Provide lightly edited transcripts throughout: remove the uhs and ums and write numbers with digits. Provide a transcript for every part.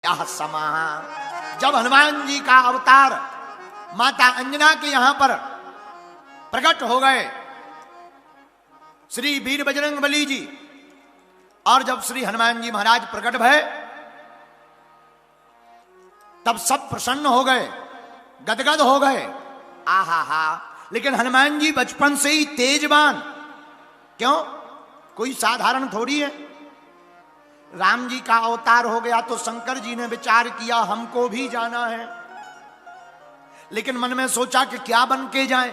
यह समा। जब हनुमान जी का अवतार माता अंजना के यहां पर प्रकट हो गए श्री वीर बजरंगबली जी, और जब श्री हनुमान जी महाराज प्रकट भय तब सब प्रसन्न हो गए, गदगद हो गए। आहा हा। लेकिन हनुमान जी बचपन से ही तेजवान, क्यों? कोई साधारण थोड़ी है। राम जी का अवतार हो गया तो शंकर जी ने विचार किया हमको भी जाना है, लेकिन मन में सोचा कि क्या बन के जाएं।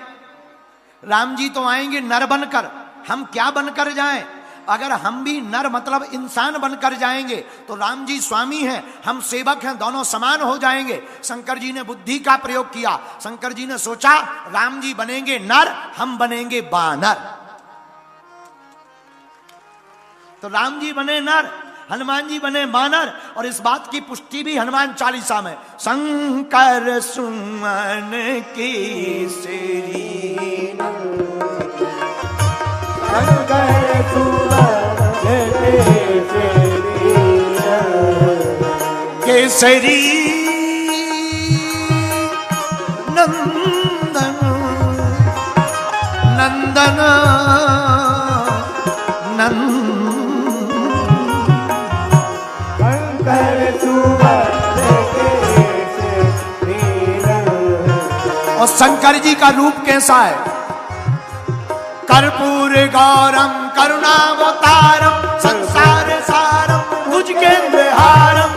राम जी तो आएंगे नर बनकर, हम क्या बनकर जाएं? अगर हम भी नर मतलब इंसान बनकर जाएंगे तो राम जी स्वामी हैं, हम सेवक हैं, दोनों समान हो जाएंगे। शंकर जी ने बुद्धि का प्रयोग किया। शंकर जी ने सोचा राम जी बनेंगे नर, हम बनेंगे बानर। तो राम जी बने नर, हनुमान जी बने बानर। और इस बात की पुष्टि भी हनुमान चालीसा में, शंकर सुमन केसरी, शंकर सुमन केसरी नंदन नंदन और शंकर जी का रूप कैसा है? कर्पूर गौरम करुणावतारम संसार सारम भुजगेन्द्रहारम,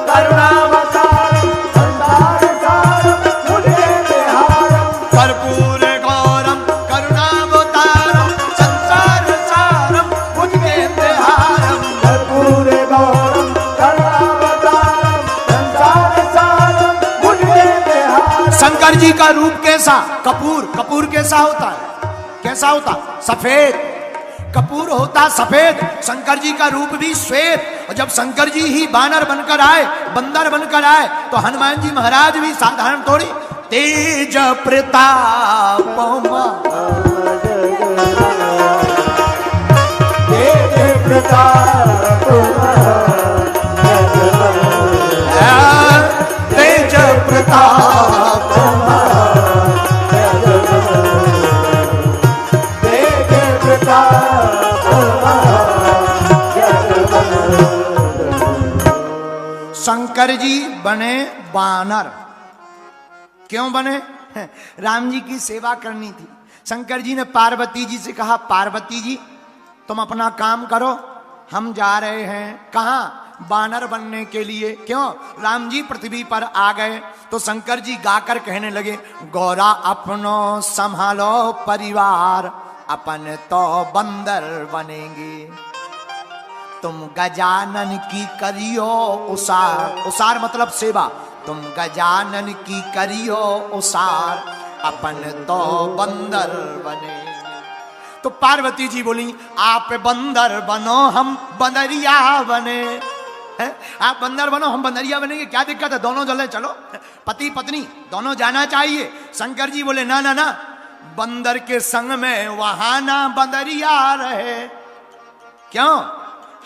करुणावतारम संसार सारम भुजगेन्द्रहारम, कर्पूर गौरम करुणावतारम संसार सारम भुजगेन्द्रहारम, कर्पूर गौरम करुणावतारम संसार सारम भुजगेन्द्रहारम। शंकर जी का रूप कैसा? कपूर। कपूर कैसा होता है? कैसा होता? सफेद। कपूर होता सफेद, शंकर जी का रूप भी श्वेत। और जब शंकर जी ही बानर बनकर आए, बंदर बनकर आए, तो हनुमान जी महाराज भी साधारण थोड़ी। तेज प्रताप तेज प्रताप तेज प्रताप शंकर जी बने बानर। क्यों बने? राम जी की सेवा करनी थी। शंकर जी ने पार्वती जी से कहा पार्वती जी तुम अपना काम करो, हम जा रहे हैं। कहां? बानर बनने के लिए। क्यों? राम जी पृथ्वी पर आ गए तो शंकर जी गाकर कहने लगे गौरा अपनो संभालो परिवार, अपन तो बंदर बनेंगे। तुम गजानन की करियो उसार, उसार मतलब सेवा, तुम गजानन की करियो उसार, अपन तो बंदर बने। तो पार्वती जी बोली आप बंदर बनो हम बंदरिया बने। है? आप बंदर बनो हम बंदरिया बनेंगे, क्या दिक्कत है? दोनों चले, चलो पति पत्नी दोनों जाना चाहिए। शंकर जी बोले ना ना ना, बंदर के संग में वहां ना बंदरिया रहे। क्यों?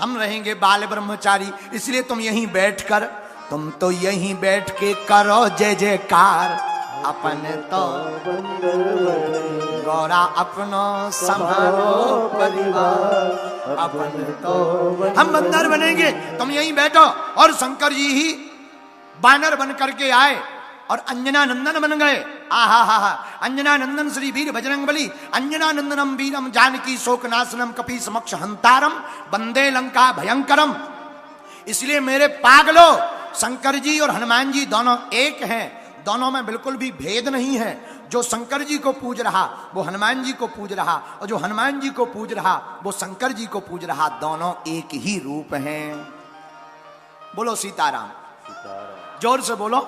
हम रहेंगे बाल ब्रह्मचारी, इसलिए तुम यहीं बैठकर, तुम तो यहीं बैठ के करो जय जयकार, अपन तो गौरा अपनो संभालो परिवार, अपन तो हम बंदर बनेंगे, तुम यहीं बैठो। और शंकर जी ही बानर बन करके आए और अंजना नंदन बन गए। आहा हा हा। अंजना नंदन श्री वीर बजरंगबली, अंजना नंदनम वीरम जानकी शोकनाशनम कपि समक्ष हंतारम वंदे लंका भयंकरम। इसलिए मेरे पागलो, शंकर जी और हनुमान जी दोनों एक हैं, दोनों में बिल्कुल भी भेद नहीं है। जो शंकर जी को पूज रहा वो हनुमान जी को पूज रहा, और जो हनुमान जी को पूज रहा वो शंकर जी को पूज रहा, दोनों एक ही रूप हैं। बोलो सीताराम। जोर से बोलो,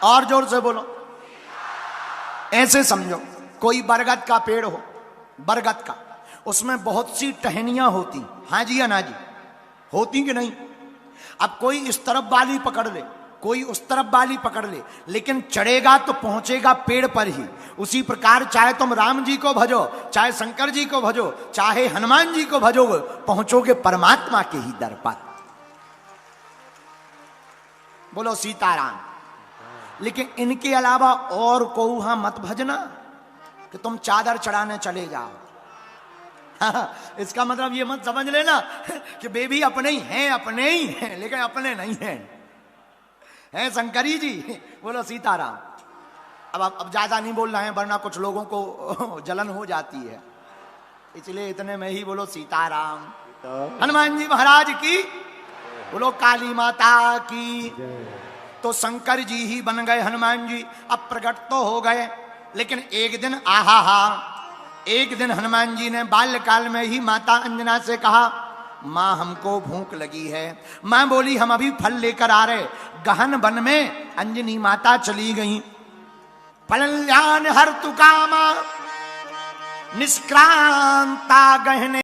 और जोर से बोलो। ऐसे समझो कोई बरगद का पेड़ हो, बरगद का, उसमें बहुत सी टहनियां होती, हाँ जी या ना जी, होती कि नहीं? अब कोई इस तरफ वाली पकड़ ले, कोई उस तरफ वाली पकड़ ले, लेकिन चढ़ेगा तो पहुंचेगा पेड़ पर ही। उसी प्रकार चाहे तुम राम जी को भजो, चाहे शंकर जी को भजो, चाहे हनुमान जी को भजो, पहुंचोगे परमात्मा के ही दर पर। बोलो सीताराम। लेकिन इनके अलावा और को वहां मत भजना कि तुम चादर चढ़ाने चले जाओ। इसका मतलब ये मत समझ लेना कि बेबी अपने ही हैं, लेकिन अपने नहीं हैं शंकरी जी। बोलो सीताराम। अब ज्यादा नहीं बोल रहे हैं वरना कुछ लोगों को जलन हो जाती है, इसलिए इतने में ही बोलो सीताराम। हनुमान जी महाराज की, बोलो काली माता की। तो शंकर जी ही बन गए हनुमान जी। अब प्रकट तो हो गए, लेकिन एक दिन एक दिन हनुमान जी ने बाल्यकाल में ही माता अंजना से कहा, माँ हमको भूख लगी है। माँ बोली हम अभी फल लेकर आ रहे। गहन वन में अंजनी माता चली गई। फलल्यान हर तुकामा निष्क्रांता गहने